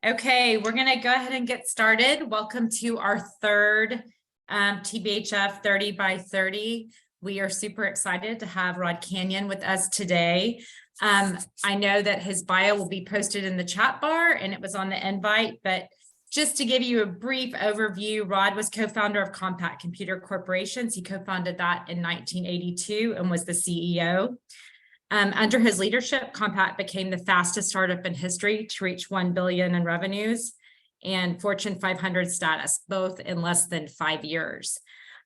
Okay, we're going to go ahead and get started. Welcome to our third TBHF 30 by 30. We are super excited to have Rod Canion with us today. I know that his bio will be posted in the chat bar and it was on the invite, but just to give you a brief overview, Rod was co-founder of Compaq Computer Corporation. He co-founded that in 1982 and was the CEO. Under his leadership, Compaq became the fastest startup in history to reach 1 billion in revenues and Fortune 500 status, both in less than 5 years.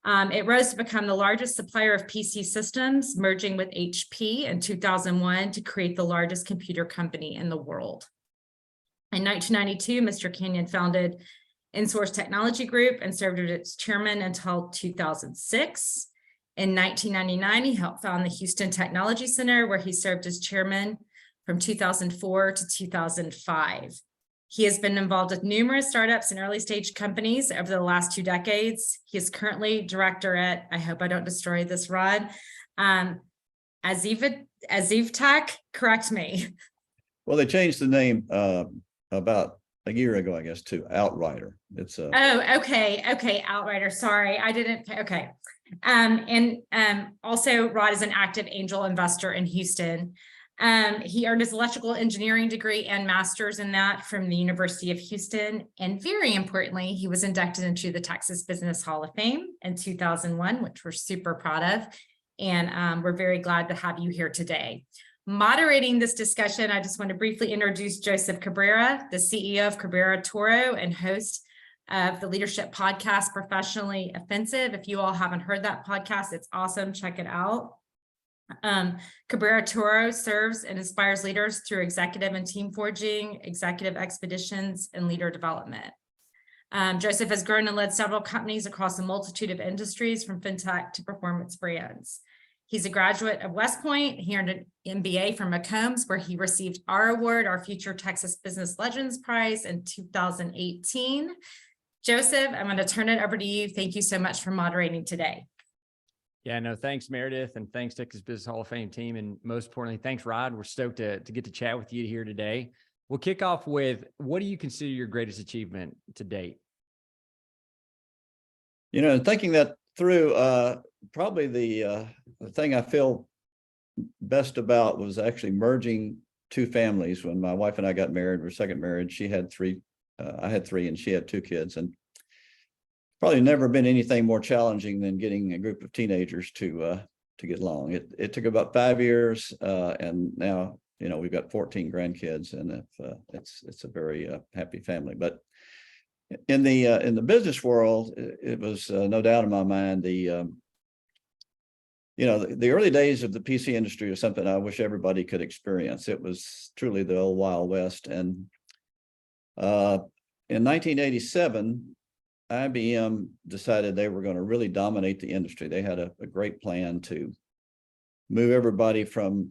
It rose to become the largest supplier of PC systems, merging with HP in 2001 to create the largest computer company in the world. In 1992, Mr. Canion founded Insource Technology Group and served as its chairman until 2006. In 1999, he helped found the Houston Technology Center, where he served as chairman from 2004 to 2005. He has been involved with numerous startups and early stage companies over the last 2 decades. He is currently director at, I hope I don't destroy this, Rod, Aziv Tech, correct me. Well, they changed the name about a year ago, I guess, to Outrider. It's okay, Outrider. Sorry, I didn't. Okay. Also, Rod is an active angel investor in Houston. He earned his electrical engineering degree and master's in that from the University of Houston. And very importantly, he was inducted into the Texas Business Hall of Fame in 2001, which we're super proud of. And we're very glad to have you here today. Moderating this discussion, I just want to briefly introduce Joseph Cabrera, the CEO of Cabrera Toro and host of the leadership podcast, Professionally Offensive. If you all haven't heard that podcast, it's awesome. Check it out. Cabrera Toro serves and inspires leaders through executive and team forging, executive expeditions, and leader development. Joseph has grown and led several companies across a multitude of industries, from fintech to performance brands. He's a graduate of West Point. He earned an MBA from McCombs, where he received our award, our Future Texas Business Legends Prize, in 2018. Joseph, I'm going to turn it over to you. Thank you so much for moderating today. Yeah, no, thanks, Meredith, and thanks, Texas Business Hall of Fame team. And most importantly, thanks, Rod. We're stoked to get to chat with you here today. We'll kick off with, what do you consider your greatest achievement to date? You know, thinking that through, probably the thing I feel best about was actually merging 2 families. When my wife and I got married, our second marriage, she had 3, I had 3, and she had 2 kids. And probably never been anything more challenging than getting a group of teenagers to get along. It took about 5 years, and now, you know, we've got 14 grandkids, and it's a very happy family. But in the business world, it was no doubt in my mind, the early days of the PC industry is something I wish everybody could experience. It was truly the old Wild West. And in 1987, IBM decided they were going to really dominate the industry. They had a great plan to move everybody from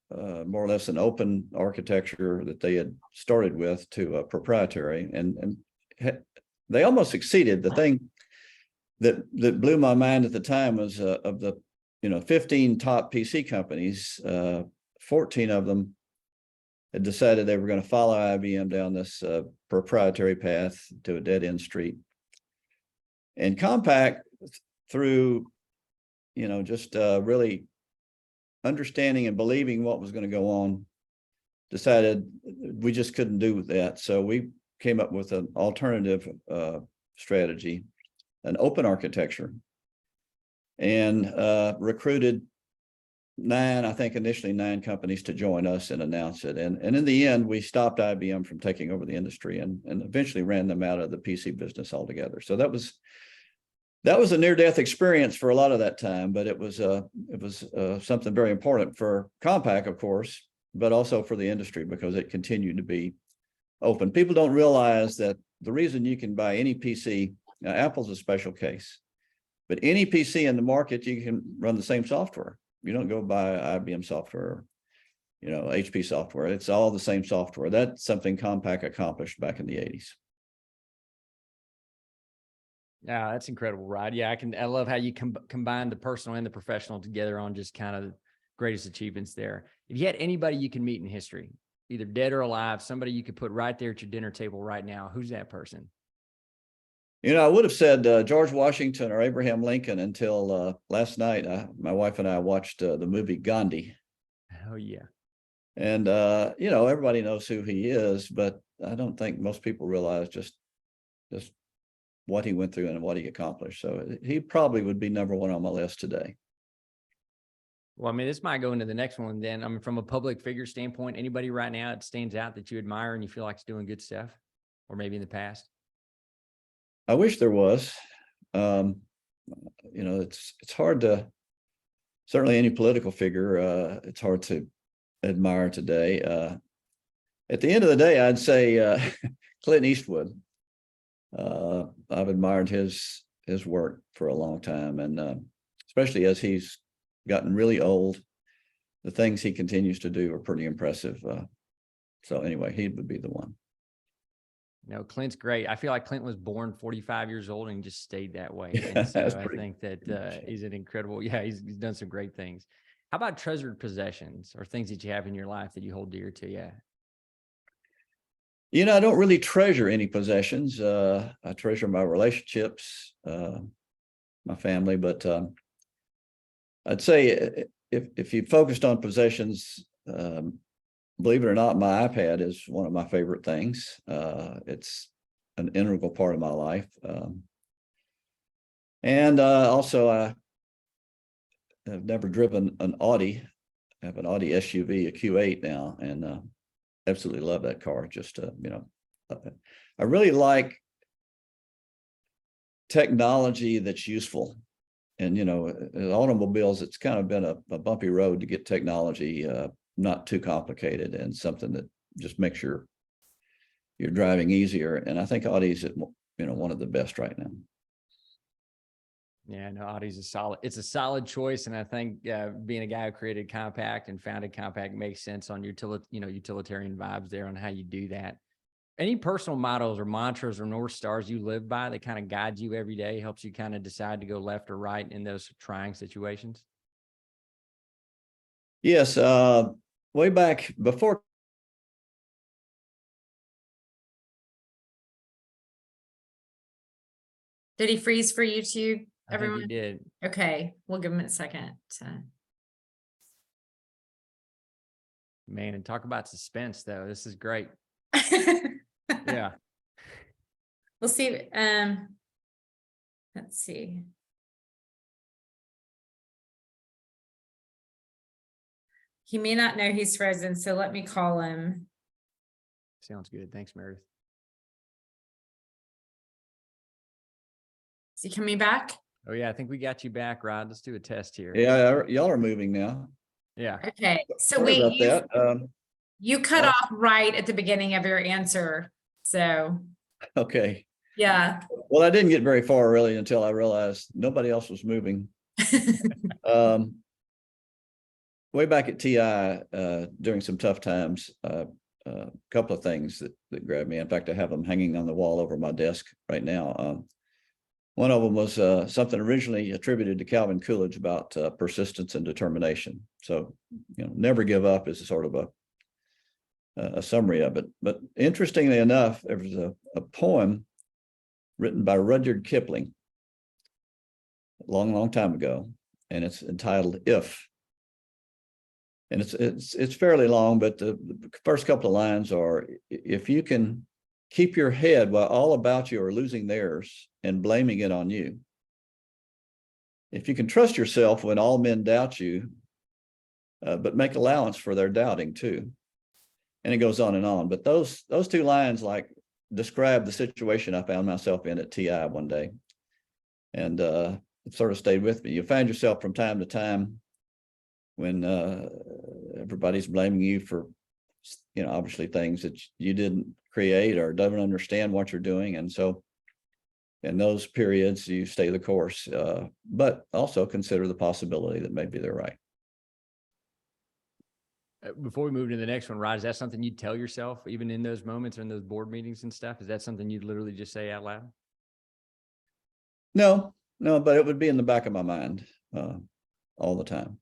more or less an open architecture that they had started with to a proprietary, and they almost succeeded. The thing that blew my mind at the time was of the 15 top PC companies, 14 of them had decided they were going to follow IBM down this proprietary path to a dead-end street. And Compaq, through just really understanding and believing what was going to go on, decided we just couldn't do that. So we came up with an alternative strategy, an open architecture, and recruited 9, I think initially 9 companies to join us and announce it. And in the end, we stopped IBM from taking over the industry and eventually ran them out of the PC business altogether. So that was a near-death experience for a lot of that time, but it was something very important for Compaq, of course, but also for the industry, because it continued to be open. People don't realize that the reason you can buy any PC, now Apple's a special case, but any PC in the market, you can run the same software. You don't go buy IBM software, HP software. It's all the same software. That's something Compaq accomplished back in the 80s. Yeah, that's incredible, Rod. Yeah, I love how you combine the personal and the professional together on just kind of the greatest achievements there. If you had anybody you can meet in history, either dead or alive, somebody you could put right there at your dinner table right now, who's that person? I would have said George Washington or Abraham Lincoln until last night. My wife and I watched the movie Gandhi. Oh, yeah. And, everybody knows who he is, but I don't think most people realize just what he went through and what he accomplished. So he probably would be number one on my list today. Well, I mean, this might go into the next one then. I mean, from a public figure standpoint, anybody right now that stands out that you admire and you feel like is doing good stuff, or maybe in the past? I wish there was. It's hard to, certainly any political figure, it's hard to admire today. At the end of the day, I'd say Clint Eastwood. I've admired his work for a long time, and especially as he's gotten really old, the things he continues to do are pretty impressive. So anyway, he would be the one. Clint's great. I feel like Clint was born 45 years old and just stayed that way. Yeah, And so that's I pretty think that he's an incredible, he's done some great things. How about treasured possessions or things that you have in your life that you hold dear to you? I don't really treasure any possessions. I treasure my relationships, my family, but I'd say if you focused on possessions, believe it or not, my iPad is one of my favorite things. It's an integral part of my life. And also I have never driven an Audi. I have an Audi SUV, a Q8 now, and absolutely love that car. Just, I really like technology that's useful. And, automobiles, it's kind of been a bumpy road to get technology not too complicated and something that just makes your driving easier. And I think Audi's one of the best right now. Yeah, no, Audi's it's a solid choice. And I think being a guy who created Compaq and founded Compaq makes sense on utilitarian vibes there on how you do that. Any personal mottos or mantras or North Stars you live by that kind of guides you every day, helps you kind of decide to go left or right in those trying situations? Yes. Way back before. Did he freeze for you too, everyone? I think he did. Okay, we'll give him a second. Man, and talk about suspense though. This is great. Yeah. We'll see. Let's see. He may not know he's frozen, so let me call him. Sounds good. Thanks, Meredith. Is he coming back? Oh yeah, I think we got you back, Rod. Let's do a test here. Yeah, y'all are moving now. Yeah. Okay, so Sorry wait, about that. You cut off right at the beginning of your answer. So Okay. yeah. Well, I didn't get very far really until I realized nobody else was moving. Way back at TI, during some tough times, a couple of things that grabbed me. In fact, I have them hanging on the wall over my desk right now. One of them was something originally attributed to Calvin Coolidge about persistence and determination. So, never give up is sort of a summary of it. But interestingly enough, there was a poem written by Rudyard Kipling a long time ago, and it's entitled "If." And it's fairly long, but the first couple of lines are, if you can keep your head while all about you are losing theirs and blaming it on you. If you can trust yourself when all men doubt you, but make allowance for their doubting too. And it goes on. But those two lines like describe the situation I found myself in at TI one day. And it sort of stayed with me. You find yourself from time to time when everybody's blaming you for, obviously things that you didn't create or doesn't understand what you're doing. And so in those periods, you stay the course, but also consider the possibility that maybe they're right. Before we move to the next one, Rod, is that something you'd tell yourself even in those moments or in those board meetings and stuff? Is that something you'd literally just say out loud? No, but it would be in the back of my mind all the time.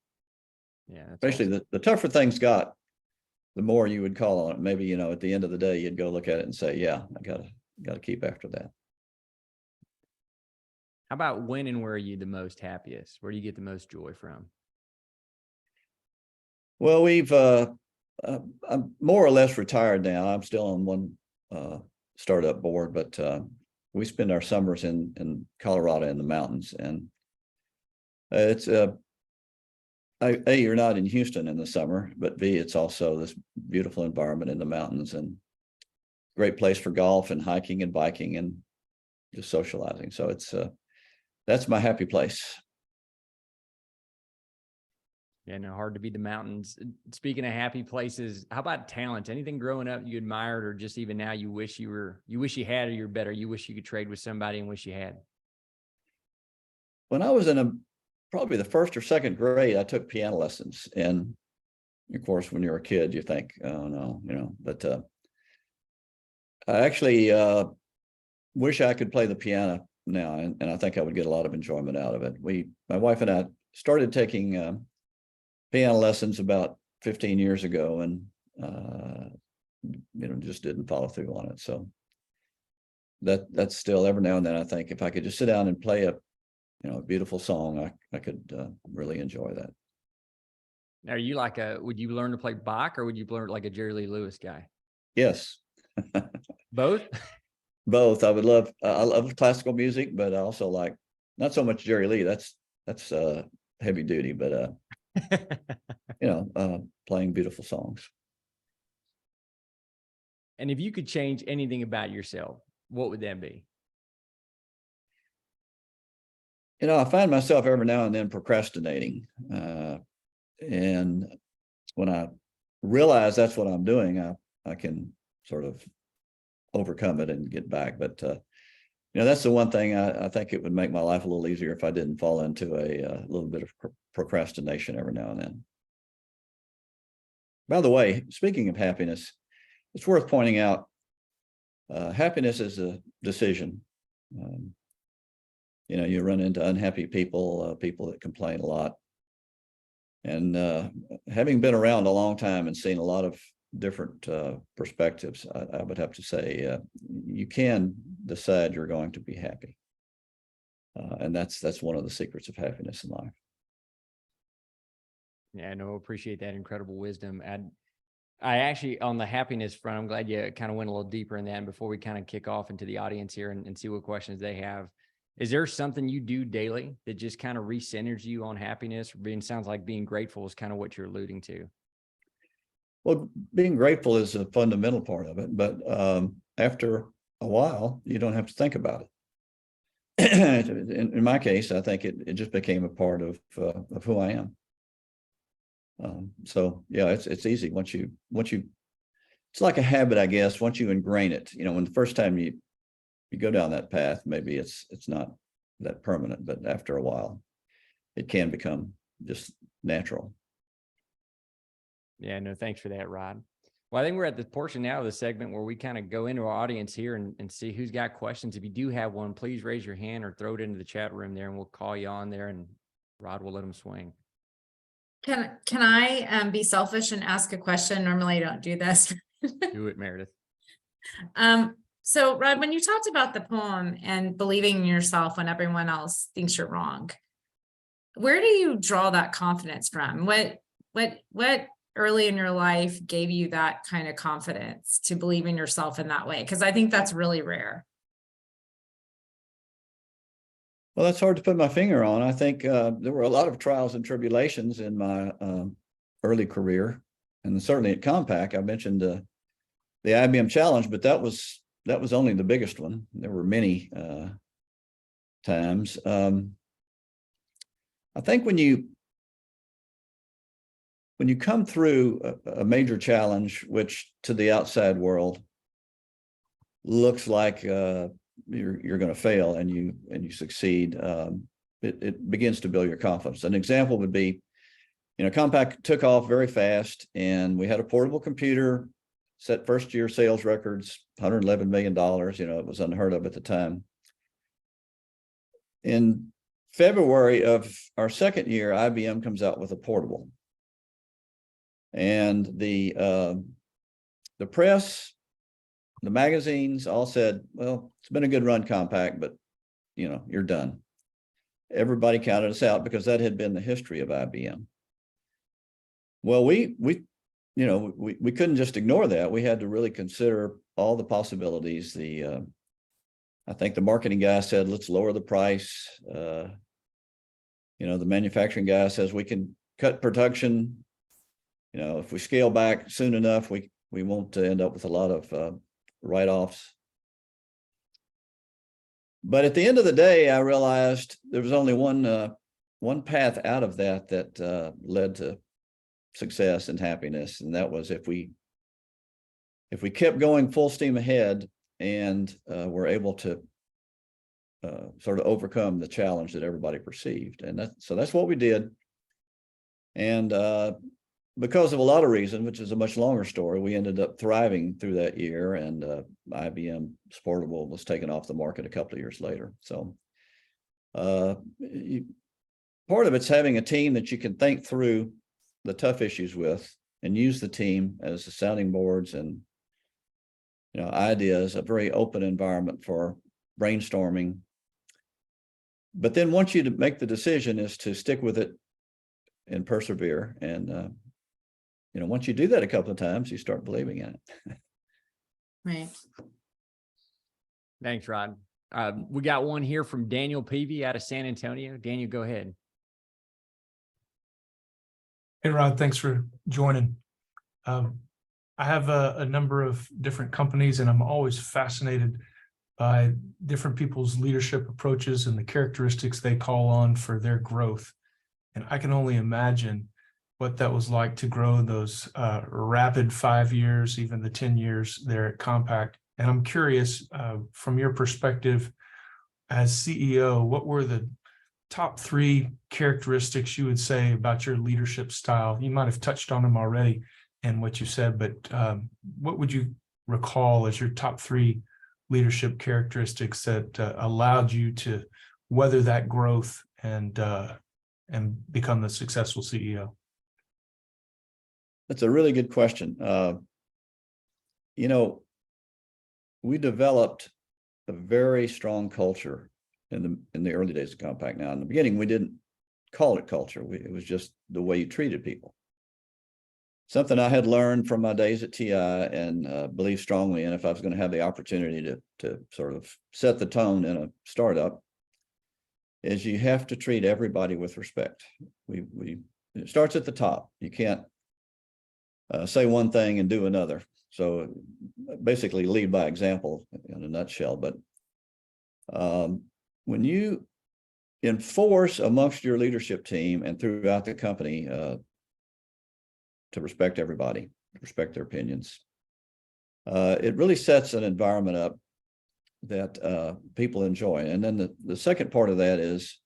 Yeah. Especially awesome. the tougher things got, the more you would call on it. Maybe, at the end of the day, you'd go look at it and say, yeah, I gotta keep after that. How about when and where are you the most happiest? Where do you get the most joy from? Well, I'm more or less retired now. I'm still on one startup board, but we spend our summers in Colorado in the mountains, and it's A, you're not in Houston in the summer, but B, it's also this beautiful environment in the mountains and great place for golf and hiking and biking and just socializing. So that's my happy place. Yeah, no, hard to beat the mountains. Speaking of happy places, how about talent? Anything growing up you admired, or just even now you wish you had, or you're better, you wish you could trade with somebody and wish you had? When I was in probably the first or second grade, I took piano lessons. And of course, when you're a kid, you think, oh no, but I actually wish I could play the piano now. And I think I would get a lot of enjoyment out of it. My wife and I started taking piano lessons about 15 years ago, and just didn't follow through on it. So that's still, every now and then I think if I could just sit down and play a beautiful song, I could really enjoy that. Are you would you learn to play Bach, or would you learn like a Jerry Lee Lewis guy? Yes. Both? Both. I love classical music, but I also like, not so much Jerry Lee. That's heavy duty, but playing beautiful songs. And if you could change anything about yourself, what would that be? I find myself every now and then procrastinating. And when I realize that's what I'm doing, I can sort of overcome it and get back. But, that's the one thing I think it would make my life a little easier if I didn't fall into a little bit of procrastination every now and then. By the way, speaking of happiness, it's worth pointing out, happiness is a decision. You run into unhappy people, people that complain a lot. And having been around a long time and seen a lot of different perspectives, I would have to say you can decide you're going to be happy. And that's one of the secrets of happiness in life. Yeah, no, appreciate that incredible wisdom. I actually, on the happiness front, I'm glad you kind of went a little deeper in that. And before we kind of kick off into the audience here and see what questions they have, is there something you do daily that just kind of recenters you on happiness? Sounds like being grateful is kind of what you're alluding to. Well, being grateful is a fundamental part of it, but after a while, you don't have to think about it. In my case, I think it just became a part of who I am. So yeah, it's easy once you, it's like a habit, I guess. Once you ingrain it, when the first time you go down that path, maybe it's not that permanent, but after a while, it can become just natural. Yeah, no, thanks for that, Rod. Well, I think we're at the portion now of the segment where we kind of go into our audience here and see who's got questions. If you do have one, please raise your hand or throw it into the chat room there, and we'll call you on there, and Rod will let them swing. Can I be selfish and ask a question? Normally I don't do this. Do it, Meredith. So Rod, when you talked about the poem and believing in yourself when everyone else thinks you're wrong, where do you draw that confidence from? What early in your life gave you that kind of confidence to believe in yourself in that way? Because I think that's really rare. Well, that's hard to put my finger on. I think there were a lot of trials and tribulations in my early career, and certainly at Compaq. I mentioned the IBM challenge, but that was only the biggest one. There were many times. I think when you come through a major challenge, which to the outside world looks like you're going to fail, and you succeed, it begins to build your confidence. An example would be, Compaq took off very fast, and we had a portable computer, set first year sales records, $111 million. It was unheard of at the time. In February of our second year, IBM comes out with a portable. And the press, the magazines all said, well, it's been a good run, Compaq, but you're done. Everybody counted us out because that had been the history of IBM. Well, we couldn't just ignore that. We had to really consider all the possibilities. I think the marketing guy said, let's lower the price. The manufacturing guy says we can cut production. If we scale back soon enough, we won't end up with a lot of write-offs. But at the end of the day, I realized there was only one path out of that led to success and happiness, and that was if we kept going full steam ahead and were able to sort of overcome the challenge that everybody perceived. And so that's what we did. And because of a lot of reasons, which is a much longer story, we ended up thriving through that year, and IBM Sportable was taken off the market a couple of years later. So part of it's having a team that you can think through the tough issues with and use the team as the sounding boards and ideas, a very open environment for brainstorming. But then once you make the decision is to stick with it and persevere. And once you do that a couple of times, you start believing in it. Right. Thanks, Rod. We got one here from Daniel Peavy out of San Antonio. Daniel, go ahead. Hey, Rod, thanks for joining. I have a number of different companies, and I'm always fascinated by different people's leadership approaches and the characteristics they call on for their growth. And I can only imagine what that was like to grow those rapid 5 years, even the 10 years there at Compaq. And I'm curious, from your perspective as CEO, what were the top 3 characteristics you would say about your leadership style? You might have touched on them already in what you said, but what would you recall as your top 3 leadership characteristics that allowed you to weather that growth and become the successful CEO? That's a really good question. We developed a very strong culture in the early days of Compaq. Now, in the beginning, we didn't call it culture. It was just the way you treated people. Something I had learned from my days at TI and believed strongly in, if I was going to have the opportunity to sort of set the tone in a startup, is you have to treat everybody with respect. It starts at the top. You can't say one thing and do another. So basically lead by example in a nutshell. But when you enforce amongst your leadership team and throughout the company to respect everybody, respect their opinions, it really sets an environment up that people enjoy. And then the second part of that is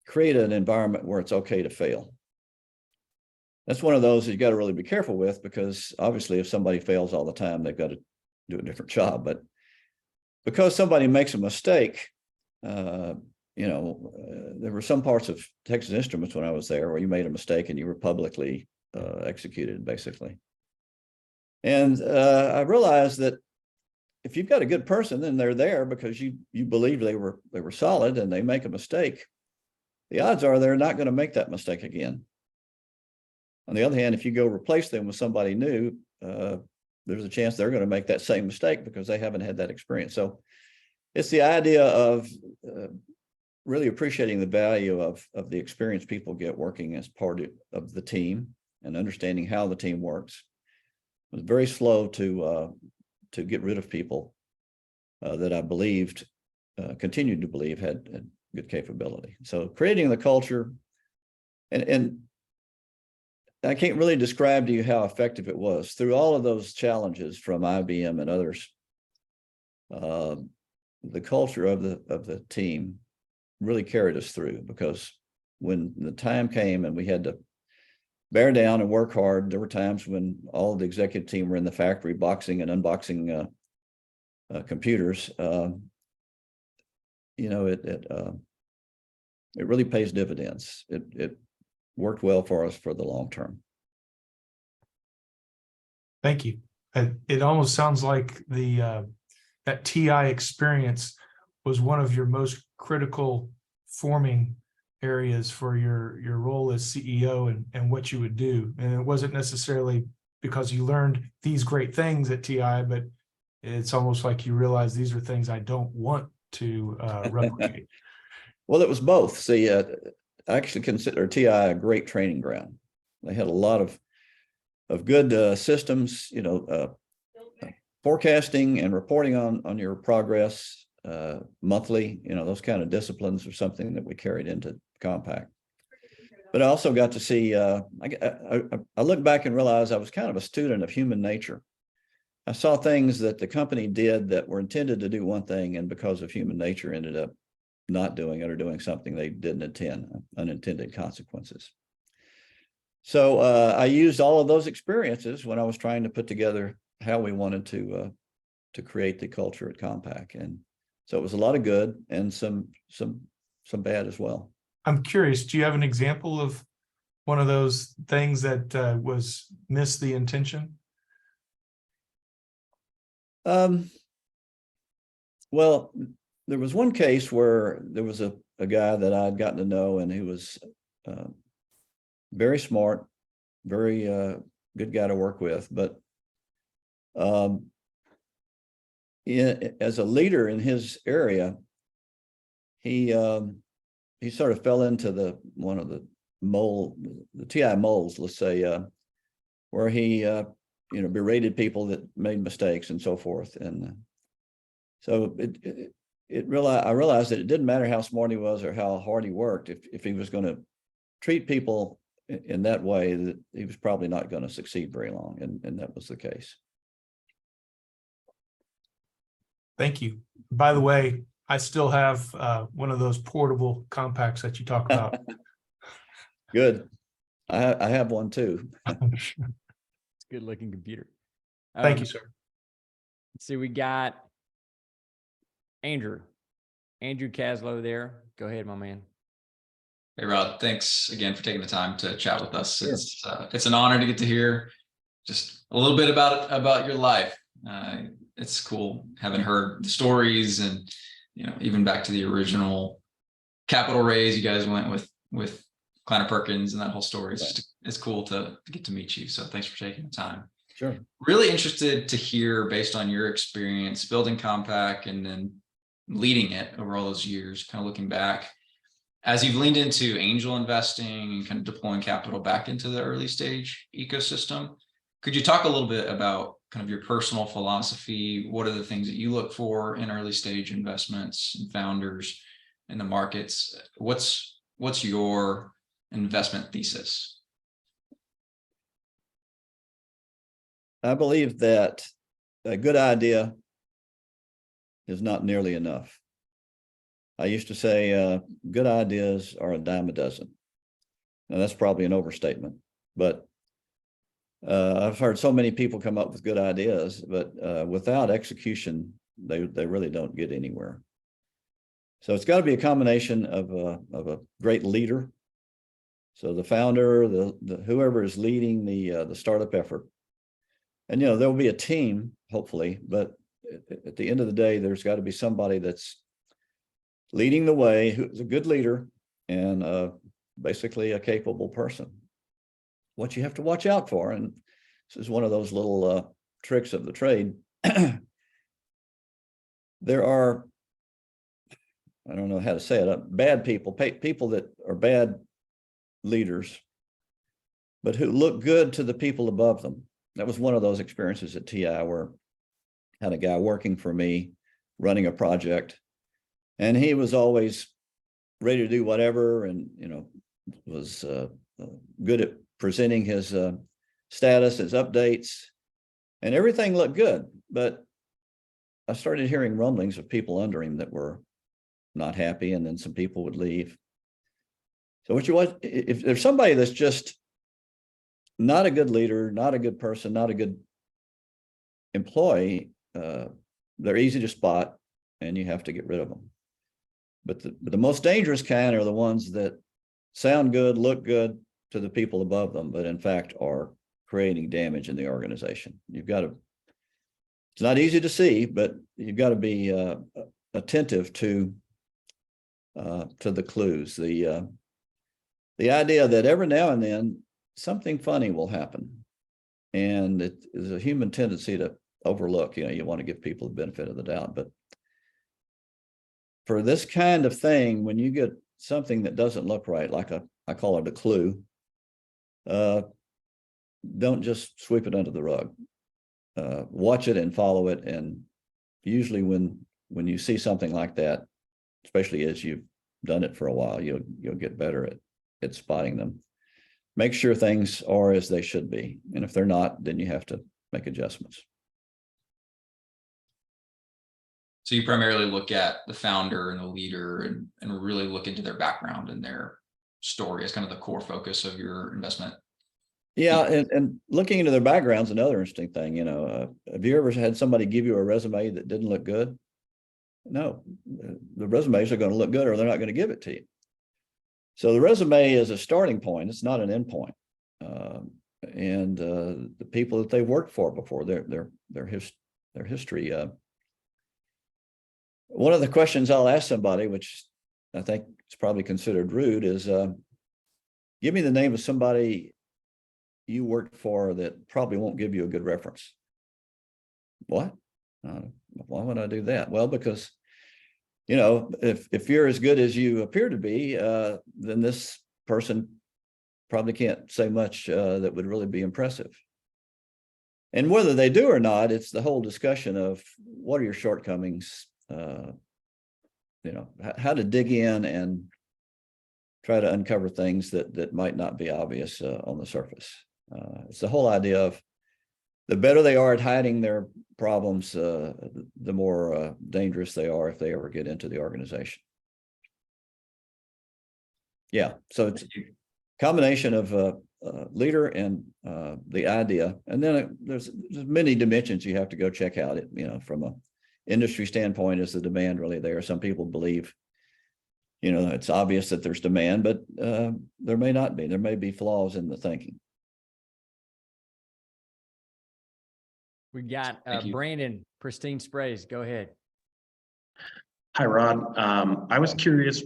create an environment where it's okay to fail. That's one of those that you got to really be careful with, because obviously if somebody fails all the time, they've got to do a different job. But because somebody makes a mistake, there were some parts of Texas Instruments when I was there where you made a mistake and you were publicly executed, basically. And I realized that if you've got a good person, then they're there because you believe they were solid, and they make a mistake, the odds are they're not going to make that mistake again. On the other hand, if you go replace them with somebody new, there's a chance they're going to make that same mistake because they haven't had that experience. So it's the idea of really appreciating the value of the experience people get working as part of the team and understanding how the team works. I was very slow to get rid of people that I believed, continued to believe had good capability. So creating the culture, and I can't really describe to you how effective it was through all of those challenges from IBM and others. The culture of the team really carried us through, because when the time came and we had to bear down and work hard, there were times when all of the executive team were in the factory boxing and unboxing computers. It really pays dividends. It worked well for us for the long term. Thank you. It almost sounds like that TI experience was one of your most critical forming areas for your role as CEO and what you would do. And it wasn't necessarily because you learned these great things at TI, but it's almost like you realize these are things I don't want to replicate. Well, it was both. See, I actually consider TI a great training ground. They had a lot of good systems, forecasting and reporting on your progress monthly, those kind of disciplines are something that we carried into Compaq. But I also got to see, I look back and realize I was kind of a student of human nature. I saw things that the company did that were intended to do one thing, and because of human nature ended up not doing it or doing something they didn't intend, unintended consequences. So I used all of those experiences when I was trying to put together how we wanted to create the culture at Compaq. And so it was a lot of good and some bad as well. I'm curious, do you have an example of one of those things that was missed the intention? Well, there was one case where there was a guy that I'd gotten to know, and he was very smart, very good guy to work with, but as a leader in his area, he sort of fell into one of the TI moles, let's say, where he berated people that made mistakes and so forth. And so I realized that it didn't matter how smart he was or how hard he worked. If he was going to treat people in that way, that he was probably not going to succeed very long. And that was the case. Thank you. By the way, I still have one of those portable Compaqs that you talk about. Good. I have one too. It's a good looking computer. Thank you, sir. Let's see, we got Andrew Caslow there. Go ahead, my man. Hey, Rod, thanks again for taking the time to chat with us. Sure. It's an honor to get to hear just a little bit about your life. It's cool having heard the stories, and even back to the original capital raise you guys went with Kleiner Perkins and that whole story. It's cool to get to meet you. So thanks for taking the time. Sure. Really interested to hear, based on your experience building Compaq and then leading it over all those years, kind of looking back, as you've leaned into angel investing and kind of deploying capital back into the early stage ecosystem. Could you talk a little bit about kind of your personal philosophy? What are the things that you look for in early stage investments and founders in the markets? What's your investment thesis? I believe that a good idea is not nearly enough. I used to say good ideas are a dime a dozen. Now that's probably an overstatement, but I've heard so many people come up with good ideas, but without execution, they really don't get anywhere. So it's got to be a combination of a great leader. So the founder, the whoever is leading the startup effort, and there'll be a team hopefully, but at the end of the day, there's got to be somebody that's leading the way, who's a good leader and basically a capable person. What you have to watch out for, and this is one of those little tricks of the trade, there are, I don't know how to say it, bad people, people that are bad leaders, but who look good to the people above them. That was one of those experiences at TI where I had a guy working for me running a project, and he was always ready to do whatever, and was good at presenting his status, his updates, and everything looked good. But I started hearing rumblings of people under him that were not happy, and then some people would leave. So what you want, if there's somebody that's just not a good leader, not a good person, not a good employee, they're easy to spot, and you have to get rid of them. But the most dangerous kind are the ones that sound good, look good to the people above them, but in fact are creating damage in the organization. You've got to, it's not easy to see, but you've got to be attentive to the clues. The idea that every now and then something funny will happen, and it is a human tendency to overlook. You want to give people the benefit of the doubt, but for this kind of thing, when you get something that doesn't look right, like I call it a clue, don't just sweep it under the rug. Watch it and follow it. And usually when you see something like that, especially as you've done it for a while, you'll get better at spotting them. Make sure things are as they should be. And if they're not, then you have to make adjustments. So you primarily look at the founder and the leader and really look into their background and their story as kind of the core focus of your investment. Yeah, and looking into their background's another interesting thing. Have you ever had somebody give you a resume that didn't look good? No, the resumes are going to look good or they're not going to give it to you. So the resume is a starting point. It's not an end point. And the people that they worked for before, their history. One of the questions I'll ask somebody, which I think is probably considered rude, is give me the name of somebody you worked for that probably won't give you a good reference. What? Why would I do that? Well, because, if you're as good as you appear to be, then this person probably can't say much that would really be impressive. And whether they do or not, it's the whole discussion of what are your shortcomings, how to dig in and try to uncover things that might not be obvious on the surface. It's the whole idea of the better they are at hiding their problems, the more dangerous they are if they ever get into the organization. Yeah, so it's a combination of leader and the idea, and then there's many dimensions you have to go check out. It from a industry standpoint, is the demand really there? Some people believe, it's obvious that there's demand, but there may not be. There may be flaws in the thinking. We got Thank you. Brandon, Pristine Sprays. Go ahead. Hi, Rod. I was curious,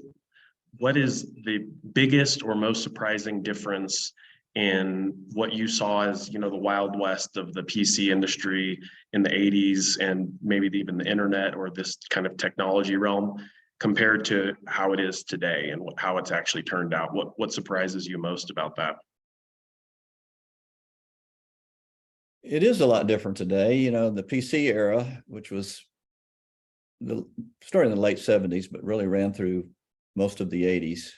what is the biggest or most surprising difference in what you saw as, the Wild West of the PC industry in the 80s and maybe even the internet or this kind of technology realm compared to how it is today and how it's actually turned out? What surprises you most about that? It is a lot different today. The PC era, which was started in the late 70s, but really ran through most of the 80s.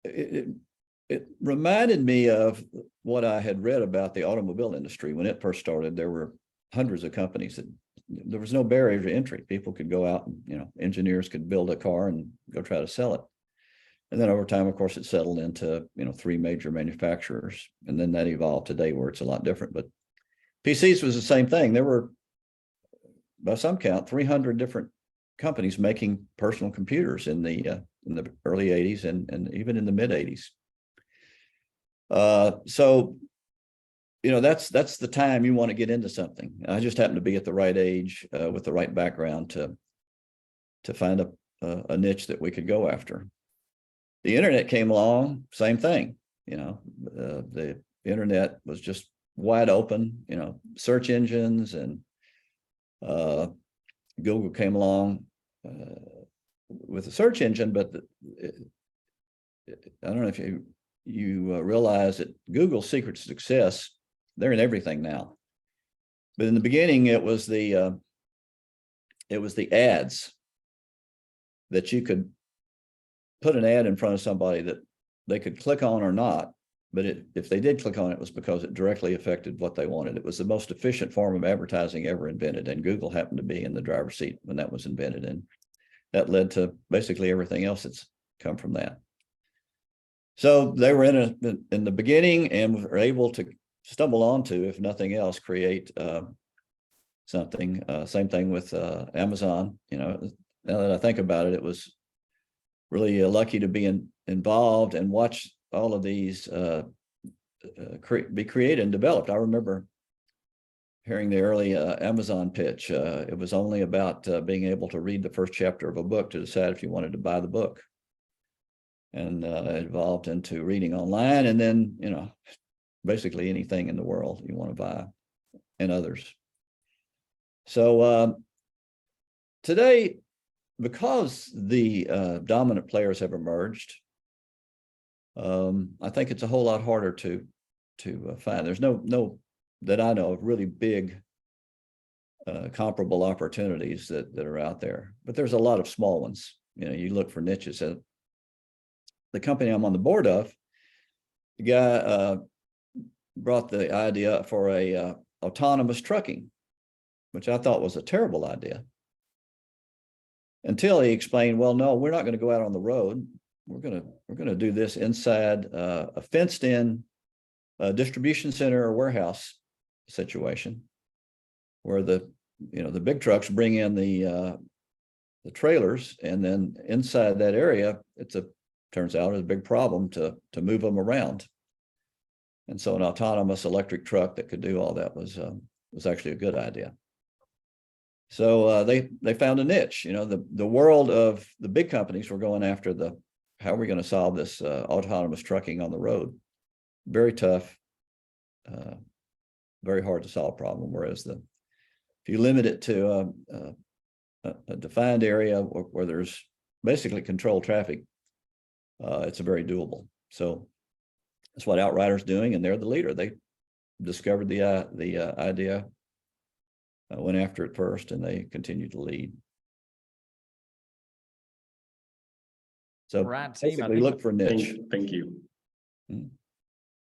It reminded me of what I had read about the automobile industry when it first started. There were hundreds of companies that there was no barrier to entry. People could go out and, engineers could build a car and go try to sell it. And then over time, of course, it settled into, 3 major manufacturers. And then that evolved today where it's a lot different. But PCs was the same thing. There were, by some count, 300 different companies making personal computers in the early 80s and even in the mid 80s. So, that's the time you want to get into something. I just happened to be at the right age with the right background to find a niche that we could go after. The internet came along, same thing. The internet was just wide open. Search engines and Google came along with a search engine, but I don't know if you realize that Google's secret to success, they're in everything now. But in the beginning, it was the ads that you could put an ad in front of somebody that they could click on or not. But if they did click on it, it was because it directly affected what they wanted. It was the most efficient form of advertising ever invented. And Google happened to be in the driver's seat when that was invented. And that led to basically everything else that's come from that. So they were in the beginning and were able to stumble onto, if nothing else, create something. Same thing with Amazon. Now that I think about it, it was really lucky to be in involved and watch all of these be created and developed. I remember hearing the early Amazon pitch. It was only about being able to read the first chapter of a book to decide if you wanted to buy the book. And it evolved into reading online, and then, you know, basically anything in the world you want to buy, and others. So today, because the dominant players have emerged, I think it's a whole lot harder to find. There's no that I know of really big comparable opportunities that are out there, but there's a lot of small ones. You know, you look for niches. The company I'm on the board of, the guy brought the idea for a autonomous trucking, which I thought was a terrible idea, until he explained, well, no, we're not going to go out on the road. We're going to do this inside a fenced-in distribution center or warehouse situation, where the big trucks bring in the trailers, and then inside that area, turns out it's a big problem to move them around. And so an autonomous electric truck that could do all that was actually a good idea. So they found a niche. You know, the world of the big companies were going after how are we going to solve this autonomous trucking on the road? Very tough, very hard to solve problem. Whereas if you limit it to a defined area where there's basically controlled traffic, it's a very doable. So that's what Outrider's doing, and they're the leader. They discovered the idea, went after it first, and they continue to lead. So Right, team, basically look for niche. Thank you.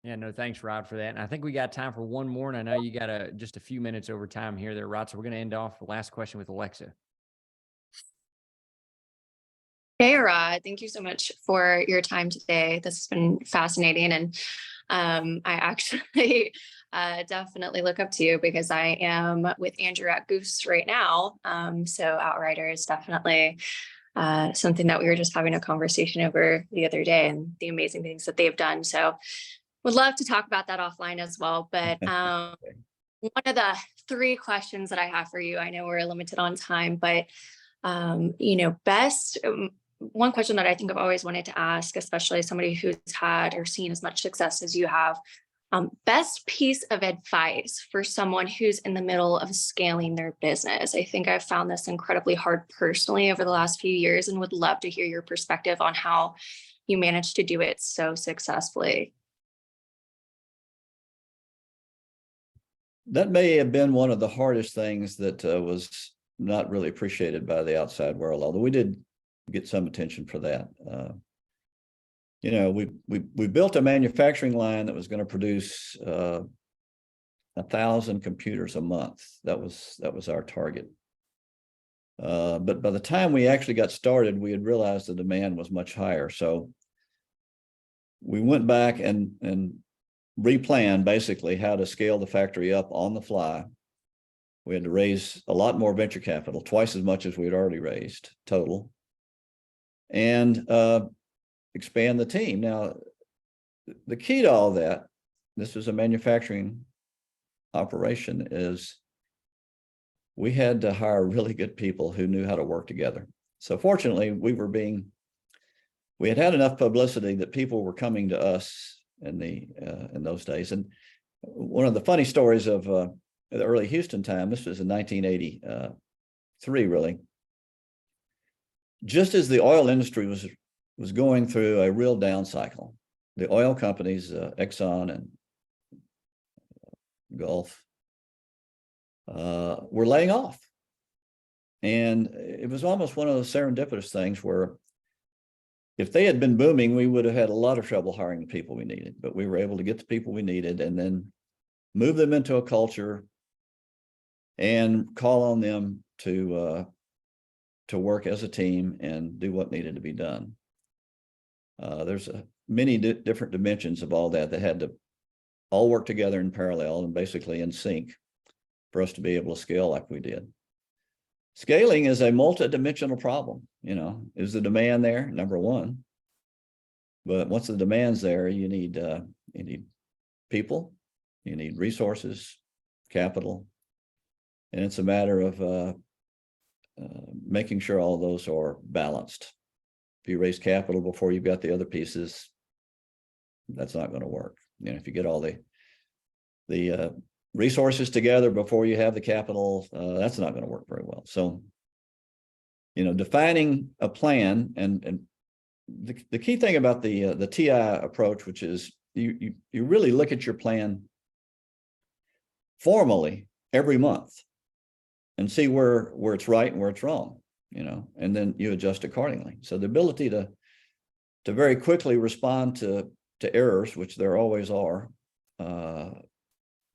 Yeah, no, thanks, Rod, for that. And I think we got time for one more, and I know you got just a few minutes over time here there, Rod. So we're going to end off the last question with Alexa. Hey, Rod, thank you so much for your time today. This has been fascinating. And I actually definitely look up to you, because I am with Andrew at Goose right now. So Outrider is definitely something that we were just having a conversation over the other day, and the amazing things that they've done. So would love to talk about that offline as well. But one of the 3 questions that I have for you, I know we're limited on time, but one question that I think I've always wanted to ask, especially as somebody who's had or seen as much success as you have, best piece of advice for someone who's in the middle of scaling their business. I think I've found this incredibly hard personally over the last few years, and would love to hear your perspective on how you managed to do it so successfully. That may have been one of the hardest things that was not really appreciated by the outside world, although we did get some attention for that. We built a manufacturing line that was going to produce 1,000 computers a month. That was our target. But by the time we actually got started, we had realized the demand was much higher. So we went back and replanned basically how to scale the factory up on the fly. We had to raise a lot more venture capital, twice as much as we had already raised total, and expand the team. Now, the key to all that, this is a manufacturing operation, is we had to hire really good people who knew how to work together. So fortunately, we had enough publicity that people were coming to us in those days. And one of the funny stories of the early Houston time, this was in 1983, really. Just as the oil industry was going through a real down cycle, the oil companies, Exxon and Gulf, were laying off. And it was almost one of those serendipitous things where if they had been booming, we would have had a lot of trouble hiring the people we needed, but we were able to get the people we needed and then move them into a culture and call on them to work as a team and do what needed to be done. There's many different dimensions of all that had to all work together in parallel and basically in sync for us to be able to scale like we did. Scaling is a multi-dimensional problem. Is the demand there? Number one. But once the demand's there, you need people, you need resources, capital. And it's a matter of making sure all those are balanced. If you raise capital before you've got the other pieces, that's not going to work. You know, if you get all the resources together before you have the capital, that's not going to work very well. So, you know, defining a plan, and the key thing about the TI approach, which is you really look at your plan formally every month and see where it's right and where it's wrong, you know, and then you adjust accordingly. So the ability to very quickly respond to errors, which there always are,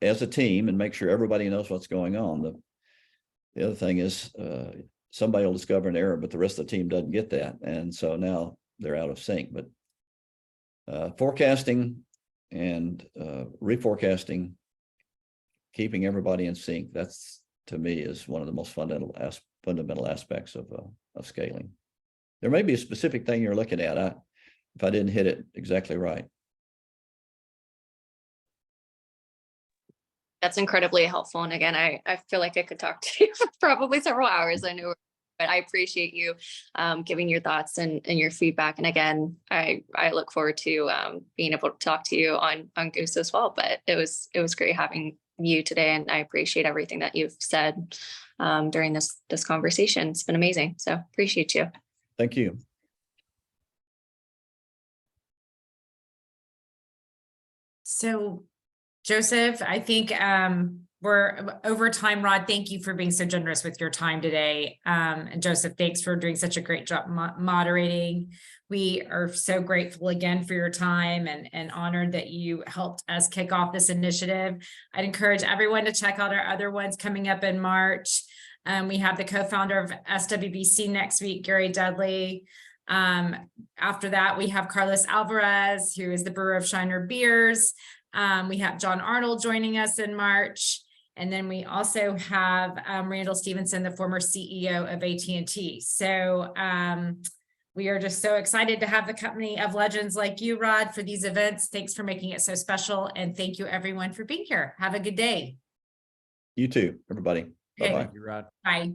as a team, and make sure everybody knows what's going on. The other thing is somebody will discover an error, but the rest of the team doesn't get that. And so now they're out of sync. But forecasting and reforecasting, keeping everybody in sync, that's, to me, is one of the most fundamental aspects of scaling. There may be a specific thing you're looking at. If I didn't hit it exactly right. That's incredibly helpful. And again, I feel like I could talk to you for probably several hours. I know, but I appreciate you giving your thoughts and your feedback. And again, I look forward to being able to talk to you on Goose as well. But it was great having you today, and I appreciate everything that you've said during this conversation. It's been amazing. So appreciate you. Thank you. So, Joseph, I think we're over time. Rod, thank you for being so generous with your time today. And Joseph, thanks for doing such a great job moderating. We are so grateful again for your time and honored that you helped us kick off this initiative. I'd encourage everyone to check out our other ones coming up in March. We have the co-founder of SWBC next week, Gary Dudley. After that, we have Carlos Alvarez, who is the brewer of Shiner Beers. We have John Arnold joining us in March. And then we also have Randall Stevenson, the former CEO of AT&T. So we are just so excited to have the company of legends like you, Rod, for these events. Thanks for making it so special. And thank you, everyone, for being here. Have a good day. You too, everybody. Okay. Bye-bye. Thank you, Rod. Bye.